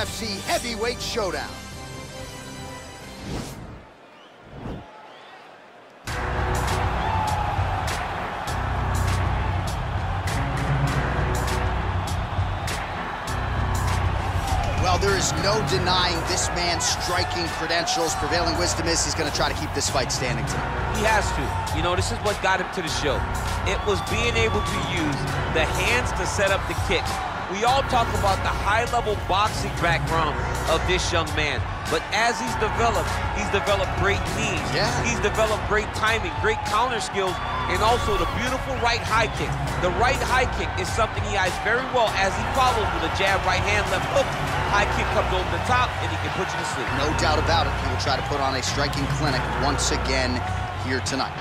UFC Heavyweight Showdown. Well, there is no denying this man's striking credentials. Prevailing wisdom is he's going to try to keep this fight standing tonight. He has to. You know, this is what got him to the show. It was being able to use the hands to set up the kicks. We all talk about the high-level boxing background of this young man. But as he's developed great knees. Yeah. He's developed great timing, great counter skills, and also the beautiful right high kick. The right high kick is something he eyes very well as he follows with a jab, right hand, left hook. High kick comes over the top, and he can put you to sleep. No doubt about it. He will try to put on a striking clinic once again here tonight.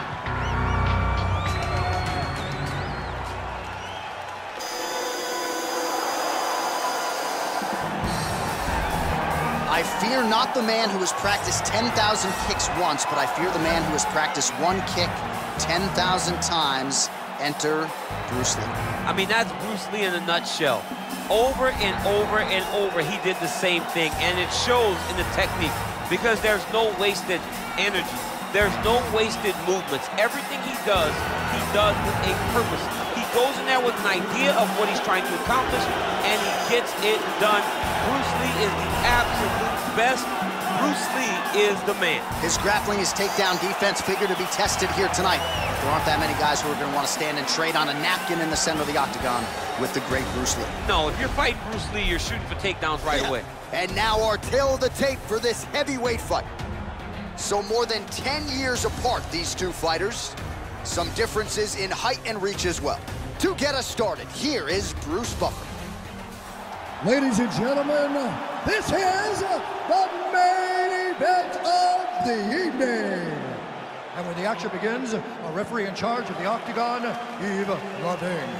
I fear not the man who has practiced 10,000 kicks once, but I fear the man who has practiced one kick 10,000 times. Enter Bruce Lee. I mean, that's Bruce Lee in a nutshell. Over and over and over, he did the same thing, and it shows in the technique because there's no wasted energy. There's no wasted movements. Everything he does with a purpose. He goes in there with an idea of what he's trying to accomplish, and he gets it done. Bruce Lee is the absolute best. Bruce Lee is the man. His grappling, his takedown defense figure to be tested here tonight. There aren't that many guys who are going to want to stand and trade on a napkin in the center of the octagon with the great Bruce Lee. No, if you're fighting Bruce Lee, you're shooting for takedowns right away. And now our tale of the tape for this heavyweight fight. So more than 10 years apart, these two fighters. Some differences in height and reach as well. To get us started, here is Bruce Buffer. Ladies and gentlemen, this is the main event of the evening. And when the action begins, a referee in charge of the octagon, Yves Lavigne.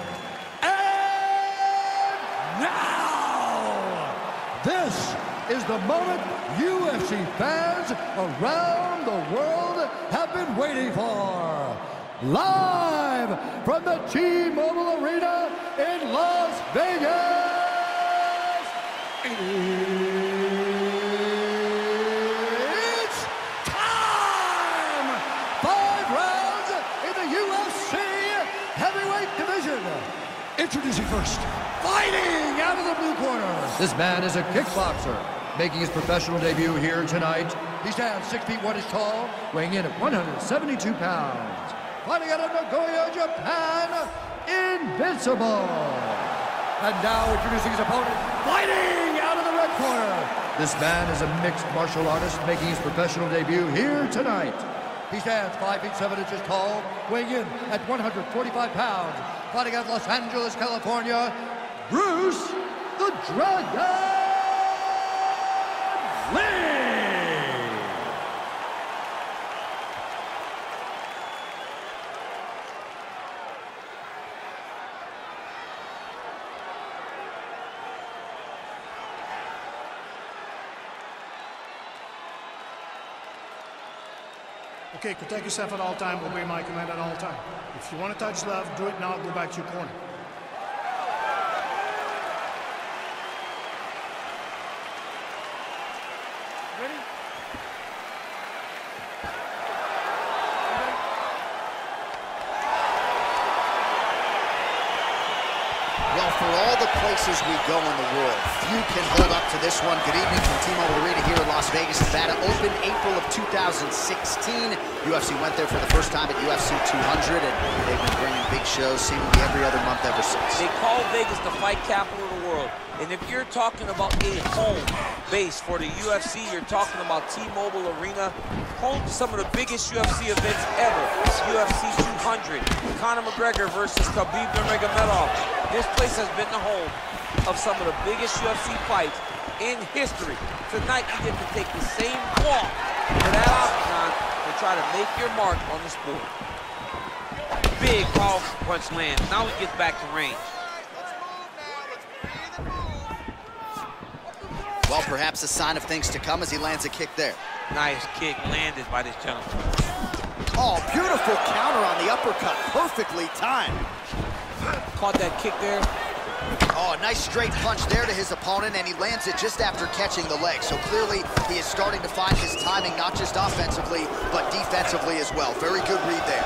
And now, this is the moment UFC fans around the world have been waiting for. Live from the T-Mobile Arena in Las Vegas. It's time! 5 rounds in the UFC heavyweight division. Introducing first, fighting out of the blue corner. This man is a kickboxer, making his professional debut here tonight. He stands 6 feet 1 inch tall, weighing in at 172 pounds. Fighting out of Nagoya, Japan, Invincible. And now introducing his opponent, fighting out of the red corner. This man is a mixed martial artist making his professional debut here tonight. He stands 5 feet 7 inches tall, weighing in at 145 pounds. Fighting out of Los Angeles, California, Bruce the Dragon Lee. Okay, protect yourself at all time, obey my command at all time. If you want to touch left, do it now, go back to your corner. Ready? Well, for all the places we go in the world, few can hold up to this one. Good evening from T-Mobile Arena here in Las Vegas, Nevada. Opened April of 2016. UFC went there for the first time at UFC 200, and they've been bringing big shows seemingly every other month ever since. They call Vegas the fight capital of the world. And if you're talking about a home base for the UFC, you're talking about T-Mobile Arena, home to some of the biggest UFC events ever. UFC 200, Conor McGregor versus Khabib Nurmagomedov. This place has been the home of some of the biggest UFC fights in history. Tonight, you get to take the same walk to that octagon and try to make your mark on the sport. Big powerful punch lands. Now he gets back to range. Well, perhaps a sign of things to come as he lands a kick there. Nice kick landed by this gentleman. Oh, beautiful counter on the uppercut. Perfectly timed. Caught that kick there. Oh, nice straight punch there to his opponent, and he lands it just after catching the leg. So clearly, he is starting to find his timing, not just offensively, but defensively as well. Very good read there.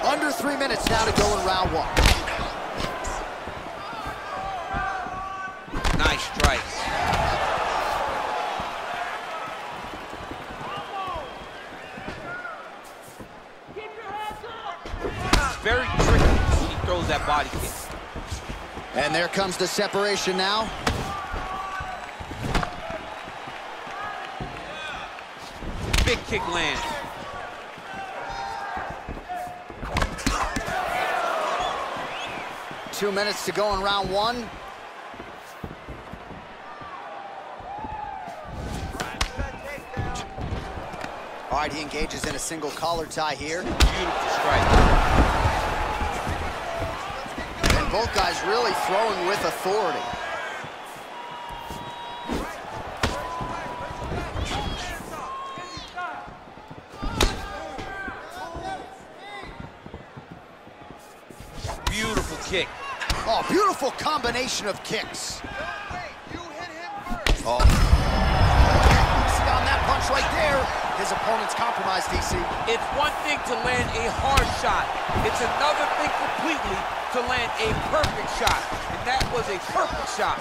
Under 3 minutes now to go in round one. Nice strike. Very tricky when he throws that body kick. And there comes the separation now. Big kick lands. Two minutes to go in round one. All right, he engages in a single collar tie here. Beautiful strike. And both guys really throwing with authority. Beautiful kick. Oh, beautiful combination of kicks. Oh. See on that punch right there, his opponent's compromised, DC. It's one thing to land a hard shot. It's another thing completely to land a perfect shot. And that was a perfect shot.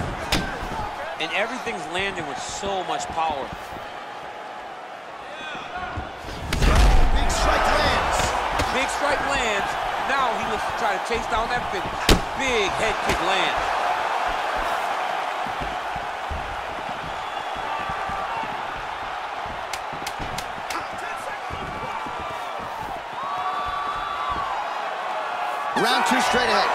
And everything's landing with so much power. Big strike lands. Big strike lands. Now he looks to try to chase down that finish. Big head kick lands. Round two straight ahead.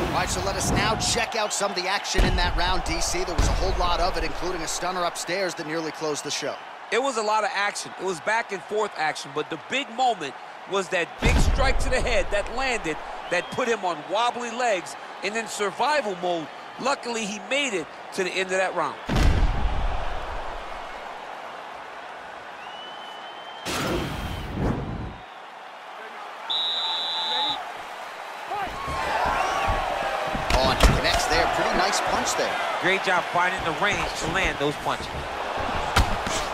All right, so let us now check out some of the action in that round, DC. There was a whole lot of it, including a stunner upstairs that nearly closed the show. It was a lot of action. It was back and forth action, but the big moment was that big strike to the head that landed, that put him on wobbly legs, and in survival mode, luckily he made it to the end of that round. Oh, and he connects there. Pretty nice punch there. Great job finding the range to land those punches.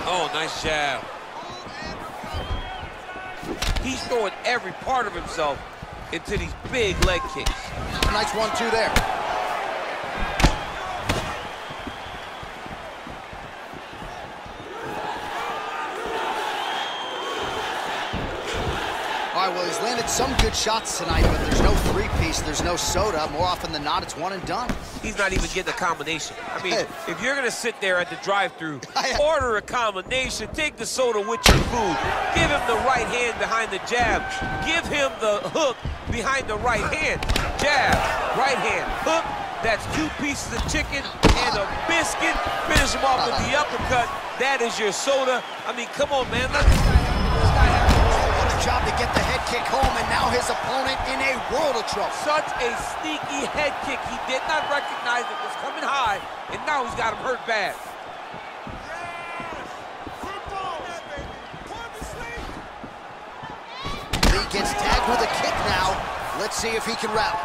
Oh, nice jab. He's throwing every part of himself into these big leg kicks. Nice 1-2 there. All right, well, he's landed some good shots tonight, but there's no three-piece, there's no soda. More often than not, it's one and done. He's not even getting a combination. I mean, if you're gonna sit there at the drive-thru, order a combination, take the soda with your food, give him the right hand behind the jab, give him the hook behind the right hand, jab, right hand, hook, that's 2 pieces of chicken and a biscuit, finish him off with the uppercut, that is your soda. I mean, come on, man, let this guy have job to get the head kick home, and now his opponent in a world of trouble. Such a sneaky head kick. He did not recognize it was coming high, and now he's got him hurt bad. Lee gets tagged with a kick now. Let's see if he can rally.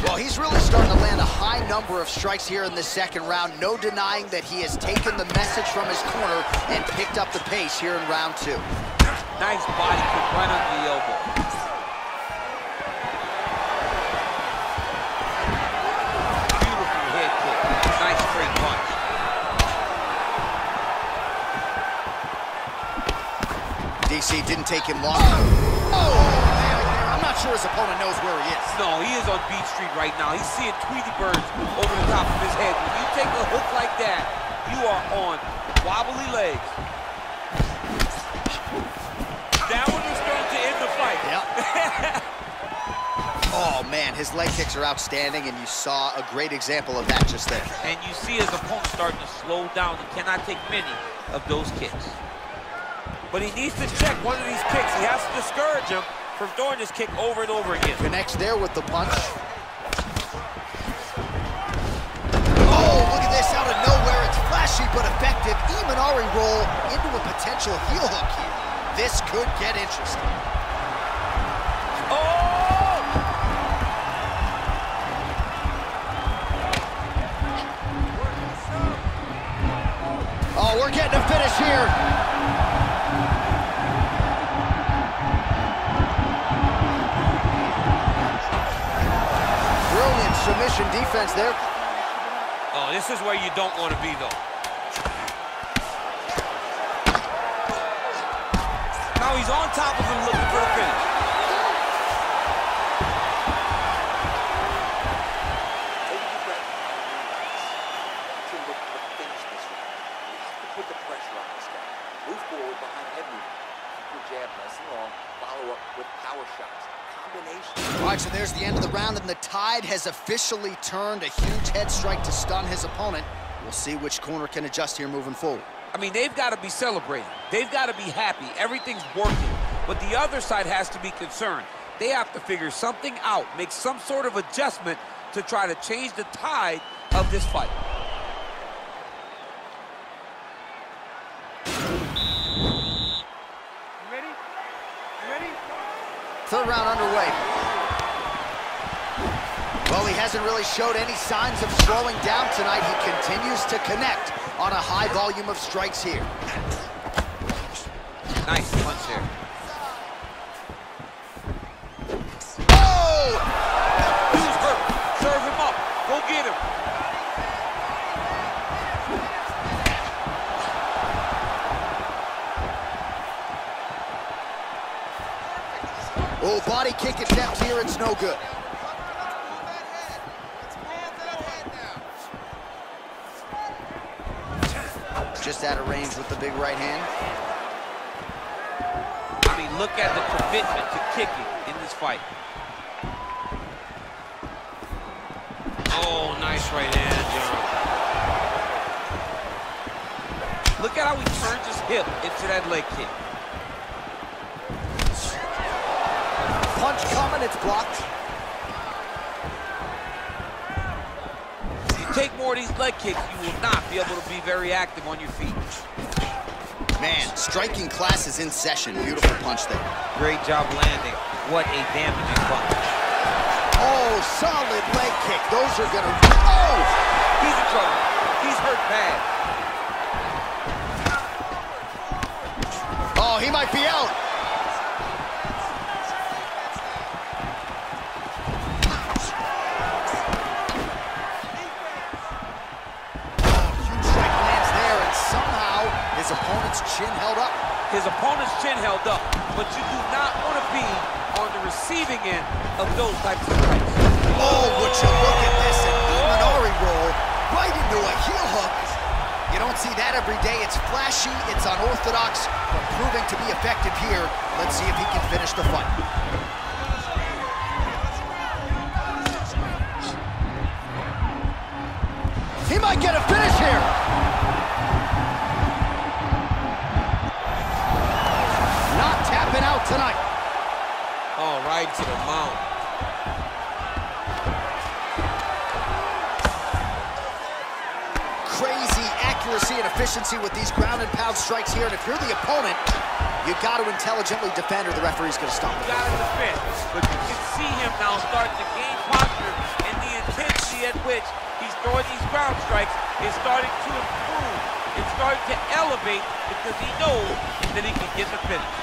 Well, he's really starting to land a high number of strikes here in this second round. No denying that he has taken the message from his corner and picked up the pace here in round two. Nice body kick right under the elbow. Beautiful head kick. Nice straight punch. DC didn't take him long. Oh, man, I'm not sure his opponent knows where he is. No, he is on Beach Street right now. He's seeing Tweety birds over the top of his head. When you take a hook like that, you are on wobbly legs. That one was thrown to end the fight. Yep. Oh, man, his leg kicks are outstanding, and you saw a great example of that just there. And you see his opponent starting to slow down. He cannot take many of those kicks. But he needs to check one of these kicks. He has to discourage him from throwing this kick over and over again. Connects there with the punch. flashy but effective Imanari roll into a potential heel hook here. This could get interesting. Oh, we're getting a finish here. Brilliant submission defense there. Oh, this is where you don't want to be, though. Now he's on top of him looking for the finish. Put the pressure on this guy. Move forward behind head movement. Keep your jab nice and long. Follow up with power shots. Combination. All right, so there's the end of the round, and the tide has officially turned. A huge head strike to stun his opponent. We'll see which corner can adjust here moving forward. I mean, they've got to be celebrating. They've got to be happy. Everything's working. But the other side has to be concerned. They have to figure something out, make some sort of adjustment to try to change the tide of this fight. Third round underway. Well, he hasn't really showed any signs of slowing down tonight. He continues to connect on a high volume of strikes here. Nice punch there. Oh! He's hurt. Serve him up. Go get him. Oh, body kick attempt here, it's no good. Just out of range with the big right hand. I mean, look at the commitment to kicking in this fight. Oh, nice right hand, John. Look at how he turns his hip into that leg kick. Punch coming, it's blocked. If you take more of these leg kicks, you will not be able to be very active on your feet. Man, striking class is in session. Beautiful punch there. Great job landing. What a damaging punch. Oh, solid leg kick. Those are gonna... Oh! He's in trouble. He's hurt bad. Oh, he might be out. His opponent's chin held up. His opponent's chin held up, but you do not want to be on the receiving end of those types of strikes. Oh, would you look at this, an Imanari roll right into a heel hook. You don't see that every day. It's flashy, it's unorthodox, but proving to be effective here. Let's see if he can finish the fight. He might get a finish here. Tapping out tonight. Oh, right to the mount. Crazy accuracy and efficiency with these ground and pound strikes here. And if you're the opponent, you've got to intelligently defend or the referee's going to stop. You got to defend, but you can see him now starting to gain posture, and the intensity at which he's throwing these ground strikes is starting to improve. It's starting to elevate because he knows that he can get the finish.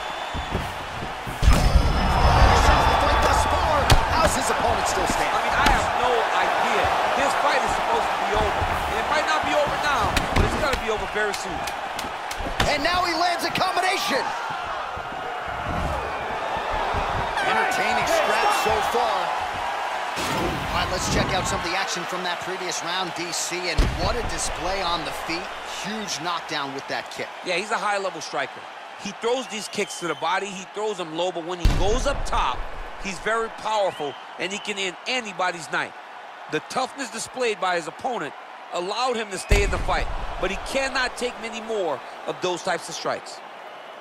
How's his opponent still standing? I mean, I have no idea. This fight is supposed to be over. And it might not be over now, but it's going to be over very soon. And now he lands a combination. Entertaining scrap so far. All right, let's check out some of the action from that previous round, DC. And what a display on the feet. Huge knockdown with that kick. Yeah, he's a high-level striker. He throws these kicks to the body. He throws them low, but when he goes up top, he's very powerful, and he can end anybody's night. The toughness displayed by his opponent allowed him to stay in the fight, but he cannot take many more of those types of strikes.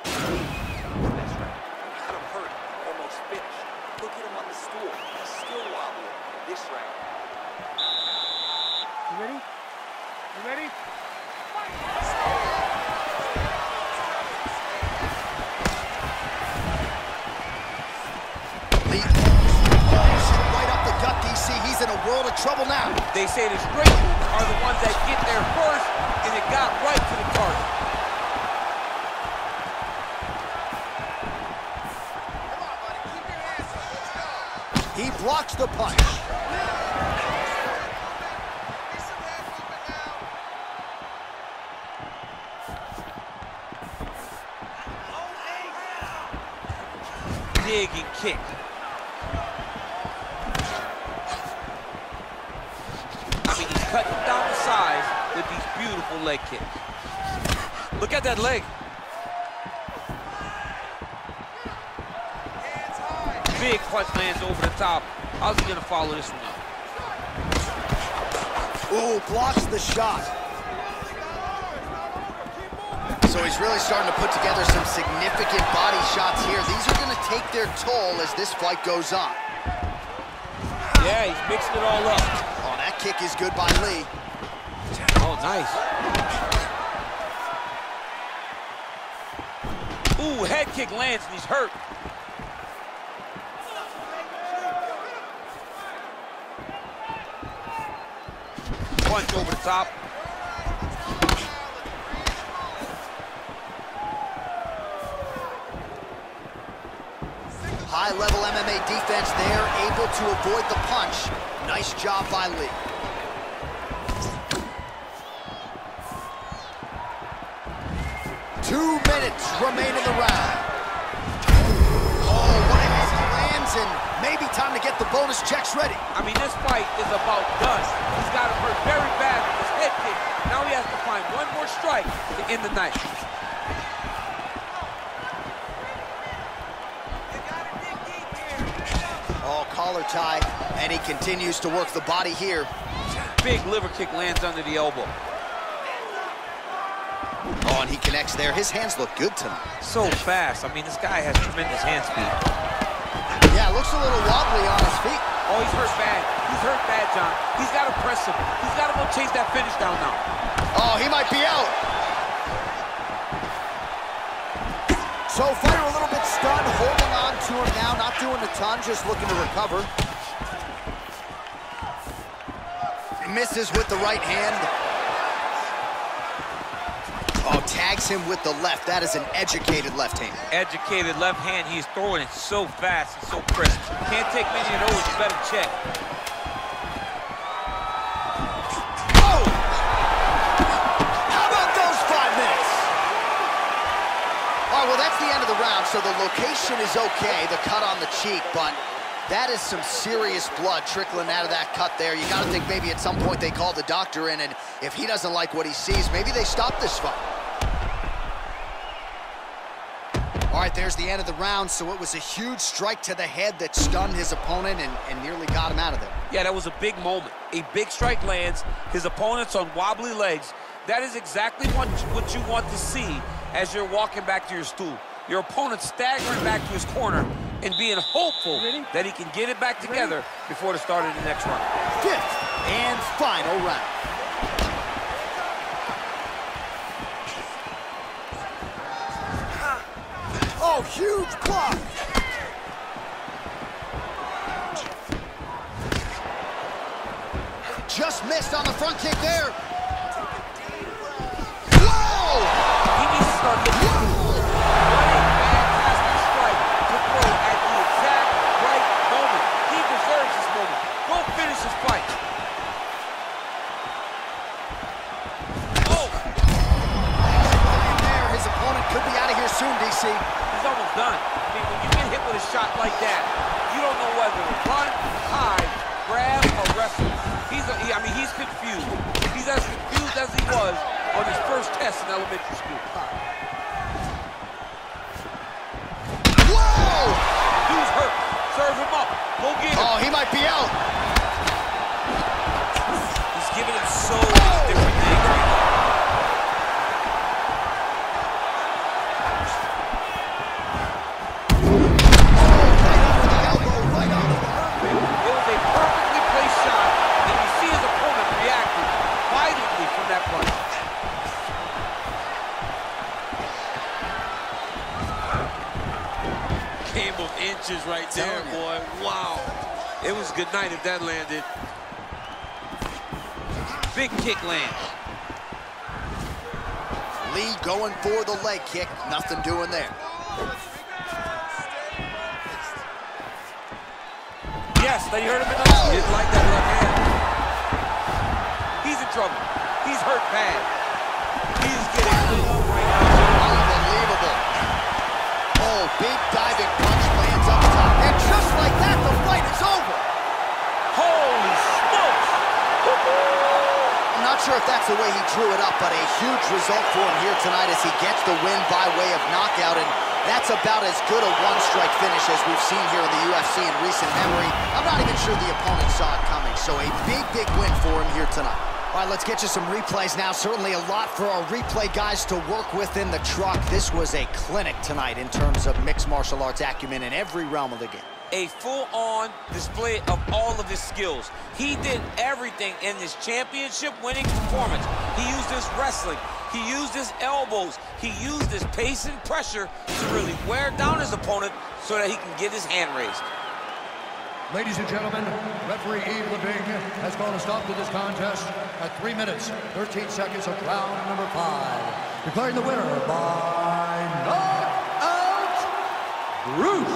That's right. Had him hurt, almost finished. Look at him on the stool. He's still wobbling. This round. You ready? You ready? Fight! Lee. Right up the gut, DC. He's in a world of trouble now. They say the straight moves are the ones that get there first, and it got right to the target. He blocks the punch. Dig and kick. I mean, he's cutting down the size with these beautiful leg kicks. Look at that leg. Big punch lands over the top. How's he gonna follow this one up? Ooh, blocks the shot. So he's really starting to put together some significant body shots here. These are gonna take their toll as this fight goes on. Yeah, he's mixing it all up. Oh, that kick is good by Lee. Oh, nice. Ooh, head kick lands and he's hurt. Punch over the top. High-level MMA defense there, able to avoid the punch. Nice job by Lee. Two minutes remain in the round. Oh, what a hit lands, and maybe time to get the bonus checks ready. I mean, this fight is about done. He's got him hurt very bad with his head kick. Now he has to find one more strike to end the night. Oh, collar tie, and he continues to work the body here. Big liver kick lands under the elbow. Oh, and he connects there. His hands look good tonight. So fast. I mean, this guy has tremendous hand speed. Yeah, looks a little wobbly on his feet. Oh, he's hurt bad. He's hurt bad, John. He's got to press him. He's got to go chase that finish down now. Oh, he might be out. So fighter a little bit stunned, holding on to him now, not doing a ton, just looking to recover. He misses with the right hand. Oh, tags him with the left. That is an educated left hand. Educated left hand. He's throwing it so fast and so crisp. Can't take many of those. You better check. Oh! How about those 5 minutes? All right, well, that's the end of the round, so the location is okay, the cut on the cheek, but that is some serious blood trickling out of that cut there. You got to think maybe at some point they call the doctor in, and if he doesn't like what he sees, maybe they stop this fight. All right, there's the end of the round, so it was a huge strike to the head that stunned his opponent and nearly got him out of there. Yeah, that was a big moment. A big strike lands, his opponent's on wobbly legs. That is exactly what you want to see as you're walking back to your stool. Your opponent staggering back to his corner and being hopeful that he can get it back together before the start of the next round. Fifth and final round. Oh, huge block. Just missed on the front kick there. Whoa! He needs to start looking cool. What a fantastic strike to throw at the exact right moment. He deserves this moment. Go finish his fight. Oh! There, his opponent could be out of here soon, DC. He's almost done. I mean, when you get hit with a shot like that, you don't know whether to run, hide, grab, or wrestle. He's confused. He's as confused as he was on his first test in elementary school. Whoa! Dude's hurt. Serve him up. Go get him. Oh, he might be out. He's giving him so many different things right now. It was a perfectly placed shot, and you see his opponent reacting violently from that punch. game of inches right there, boy. Wow. It was good night if that landed. Big kick lands. Lee going for the leg kick. Nothing doing there. Yes, that you heard him in the he didn't like that left hand. He's in trouble. He's hurt bad. He's getting moved right now. Unbelievable. Oh, big diving punch lands up top. And just like that, the fight is over. Holy smokes. I'm not sure if that's the way he drew it up, but a huge result for him here tonight as he gets the win by way of knockout. And that's about as good a one-strike finish as we've seen here in the UFC in recent memory. I'm not even sure the opponent saw it coming, so a big, big win for him here tonight. All right, let's get you some replays now. Certainly a lot for our replay guys to work with in the truck. This was a clinic tonight in terms of mixed martial arts acumen in every realm of the game. A full-on display of all of his skills. He did everything in this championship-winning performance. He used his wrestling. He used his elbows. He used his pace and pressure to really wear down his opponent so that he can get his hand raised. Ladies and gentlemen, referee Yves Leving has called a stop to this contest at 3 minutes, 13 seconds of round number 5. Declaring the winner by knockout, Bruce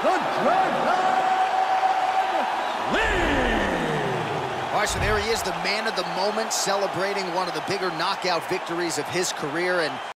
the Dragon Lee! All right, so there he is, the man of the moment, celebrating one of the bigger knockout victories of his career. And